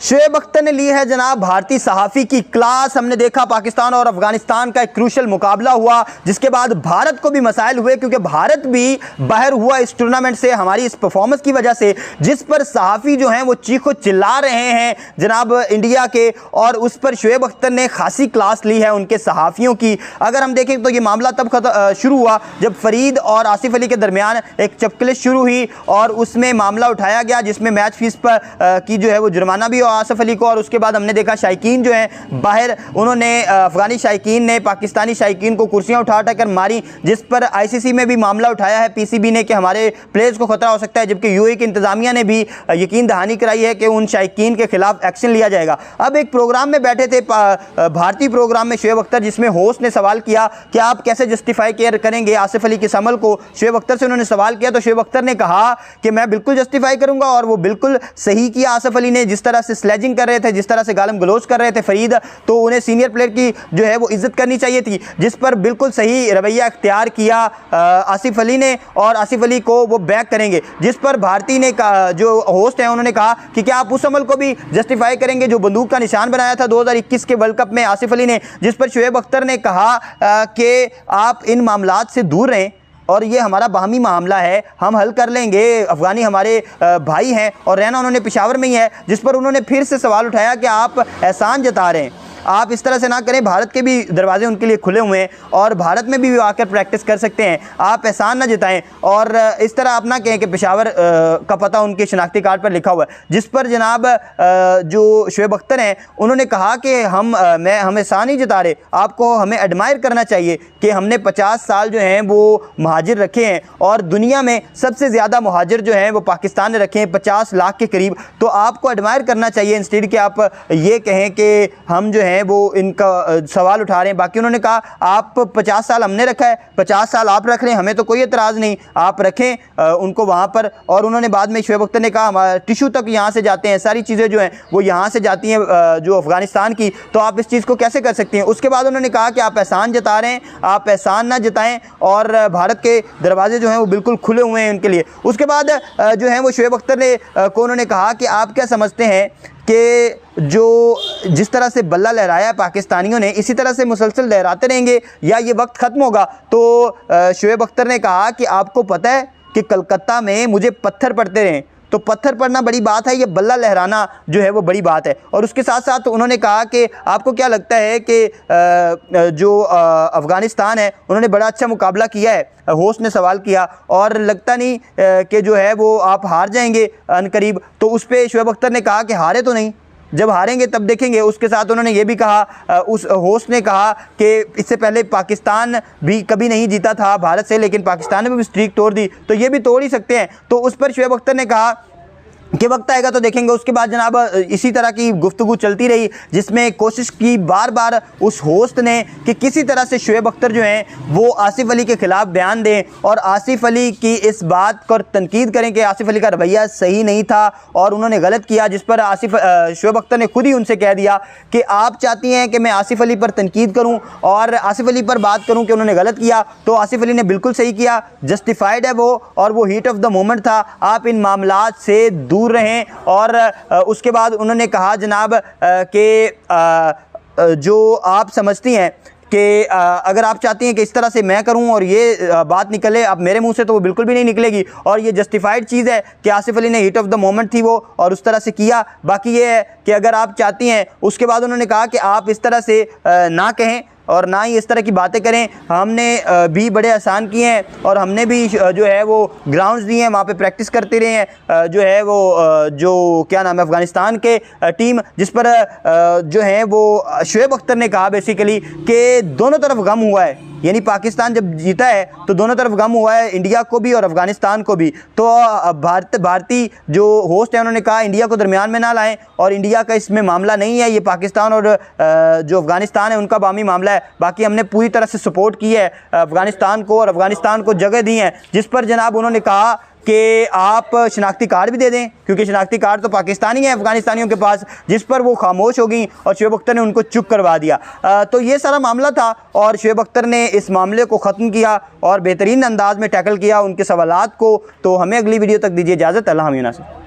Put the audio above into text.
शुएब अख्तर ने ली है जनाब भारतीय सहाफ़ी की क्लास। हमने देखा पाकिस्तान और अफगानिस्तान का एक क्रूशल मुकाबला हुआ, जिसके बाद भारत को भी मसाइल हुए क्योंकि भारत भी बाहर हुआ इस टूर्नामेंट से हमारी इस परफॉर्मेंस की वजह से, जिस पर सहाफ़ी जो हैं वो चीखो चिल्ला रहे हैं जनाब इंडिया के, और उस पर शुएब अख्तर ने खासी क्लास ली है उनके सहाफ़ियों की। अगर हम देखें तो ये मामला तब शुरू हुआ जब फरीद और आसिफ अली के दरमियान एक चपकलिश शुरू हुई और उसमें मामला उठाया गया जिसमें मैच फीस पर की जो है वो जुर्माना भी आसिफ अली को, और उसके बाद हमने देखा शायकीन जो हैं बाहर, उन्होंने अफगानी शायकीन ने पाकिस्तानी शायकीन को कुर्सियां उठा कर मारी, जिस पर आईसीसी में भी मामला उठाया है पीसीबी ने कि हमारे प्लेयर्स को खतरा हो सकता है, जबकि यूएई की इंतजामिया ने भी यकीन दहानी कराई है कि उन शायकीन के खिलाफ एक्शन लिया जाएगा। अब एक प्रोग्राम में बैठे थे भारतीय प्रोग्राम में शुएब अख्तर, जिसमें होस्ट ने सवाल किया कि आप कैसे जस्टिफाई करेंगे आसिफ अली के इस अमल को। शुएब अख्तर से उन्होंने सवाल किया तो शुएब अख्तर ने कहा कि मैं बिल्कुल जस्टिफाई करूंगा, और वो बिल्कुल सही किया। आसिफ अली ने जिस तरह से स्लेजिंग कर रहे थे, जिस तरह से गालम गलोच कर रहे थे फरीद, तो उन्हें सीनियर प्लेयर की जो है वो इज्जत करनी चाहिए थी, जिस पर बिल्कुल सही रवैया इख्तियार किया आसिफ अली ने, और आसिफ अली को वो बैक करेंगे। जिस पर भारती ने जो होस्ट हैं उन्होंने कहा कि क्या आप उस अमल को भी जस्टिफाई करेंगे जो बंदूक का निशान बनाया था 2021 के वर्ल्ड कप में आसिफ अली ने, जिस पर शुएब अख्तर ने कहा कि आप इन मामलात से दूर रहें और ये हमारा बाहमी मामला है, हम हल कर लेंगे, अफ़गानी हमारे भाई हैं और रहना उन्होंने पेशावर में ही है। जिस पर उन्होंने फिर से सवाल उठाया कि आप एहसान जता रहे हैं, आप इस तरह से ना करें, भारत के भी दरवाजे उनके लिए खुले हुए हैं और भारत में भी आकर प्रैक्टिस कर सकते हैं, आप एहसान ना जताएं और इस तरह आप ना कहें कि पेशावर का पता उनके शनाख्ती कार्ड पर लिखा हुआ है। जिस पर जनाब जो शुएब अख्तर हैं उन्होंने कहा कि हम एहसान नहीं जता रहे, आपको हमें एडमायर करना चाहिए कि हमने 50 साल जो हैं वो महाजिर रखे हैं और दुनिया में सबसे ज़्यादा महाजिर जो हैं वो पाकिस्तान ने रखे हैं 50 लाख के करीब, तो आपको एडमायर करना चाहिए इंस्टेड कि आप ये कहें कि हम जो है वो इनका सवाल उठा रहे हैं। बाकी उन्होंने कहा आप 50 साल हमने रखा है, 50 साल आप रख रहे हैं, हमें तो कोई एतराज़ नहीं, आप रखें उनको वहाँ पर। और उन्होंने बाद में शुएब अख्तर ने कहा हमारा टिशू तक यहाँ से जाते हैं, सारी चीज़ें जो हैं वो यहाँ से जाती हैं जो अफ़गानिस्तान की, तो आप इस चीज़ को कैसे कर सकती हैं। उसके बाद उन्होंने कहा कि आप एहसान जता रहे हैं, आप एहसान ना जताएं और भारत के दरवाजे जो हैं वो बिल्कुल खुले हुए हैं उनके लिए। उसके बाद जो है वो शुएब अख्तर ने को उन्होंने कहा कि आप क्या समझते हैं कि जो जिस तरह से बल्ला लहराया है पाकिस्तानियों ने, इसी तरह से मुसलसल लहराते रहेंगे या ये वक्त ख़त्म होगा। तो शुएब अख्तर ने कहा कि आपको पता है कि कलकत्ता में मुझे पत्थर पड़ते रहे, तो पत्थर पड़ना बड़ी बात है, ये बल्ला लहराना जो है वो बड़ी बात है। और उसके साथ साथ उन्होंने कहा कि आपको क्या लगता है कि जो अफ़गानिस्तान है उन्होंने बड़ा अच्छा मुकाबला किया है, होस्ट ने सवाल किया, और लगता नहीं कि जो है वो आप हार जाएंगे अनकरीब। तो उस पर शुएब अख्तर ने कहा कि हारे तो नहीं, जब हारेंगे तब देखेंगे। उसके साथ उन्होंने ये भी कहा, उस होस्ट ने कहा कि इससे पहले पाकिस्तान भी कभी नहीं जीता था भारत से, लेकिन पाकिस्तान ने भी स्ट्रीक तोड़ दी, तो ये भी तोड़ ही सकते हैं। तो उस पर शुएब अख्तर ने कहा कि वक्त आएगा तो देखेंगे। उसके बाद जनाब इसी तरह की गुफ्तगू चलती रही, जिसमें कोशिश की बार बार उस होस्ट ने कि किसी तरह से शुएब अख्तर जो हैं वो आसिफ अली के ख़िलाफ़ बयान दें और आसिफ अली की इस बात पर तनकीद करें कि आसिफ अली का रवैया सही नहीं था और उन्होंने गलत किया। जिस पर शुएब अख्तर ने खुद ही उनसे कह दिया कि आप चाहती हैं कि मैं आसिफ अली पर तनकीद करूँ और आसिफ अली पर बात करूँ कि उन्होंने गलत किया, तो आसिफ अली ने बिल्कुल सही किया, जस्टिफाइड है वो, और वो हीट ऑफ द मोमेंट था, आप इन मामलात से दूर रहें। और उसके बाद उन्होंने कहा जनाब कि जो आप समझती हैं कि अगर आप चाहती हैं कि इस तरह से मैं करूं और ये बात निकले अब मेरे मुंह से, तो वो बिल्कुल भी नहीं निकलेगी, और ये जस्टिफाइड चीज़ है कि आसिफ अली ने हीट ऑफ द मोमेंट थी वो और उस तरह से किया। बाकी ये है कि अगर आप चाहती हैं, उसके बाद उन्होंने कहा कि आप इस तरह से ना कहें और ना ही इस तरह की बातें करें, हमने भी बड़े आसान किए हैं और हमने भी जो है वो ग्राउंड्स दिए हैं, वहाँ पे प्रैक्टिस करते रहे हैं जो है वो जो क्या नाम है अफ़गानिस्तान के टीम। जिस पर जो है वो शुएब अख्तर ने कहा बेसिकली कि दोनों तरफ गम हुआ है, यानी पाकिस्तान जब जीता है तो दोनों तरफ गम हुआ है, इंडिया को भी और अफ़गानिस्तान को भी। तो भारतीय जो होस्ट है उन्होंने कहा इंडिया को दरमियान में ना लाएं और इंडिया का इसमें मामला नहीं है, ये पाकिस्तान और जो अफ़गानिस्तान है उनका बामी मामला है। बाकी हमने पूरी तरह से सपोर्ट की है अफ़गानिस्तान को और अफ़गानिस्तान को जगह दी है। जिस पर जनाब उन्होंने कहा कि आप शनाख्ती कार्ड भी दे दें, क्योंकि शनाख्ती कार्ड तो पाकिस्तानी है अफ़गानिस्तानियों के पास। जिस पर वो खामोश हो गई और शुएब अख्तर ने उनको चुप करवा दिया। तो ये सारा मामला था और शुएब अख्तर ने इस मामले को ख़त्म किया और बेहतरीन अंदाज में टैकल किया उनके सवालात को। तो हमें अगली वीडियो तक दीजिए इजाज़त। अल्लाह हाफ़िज़।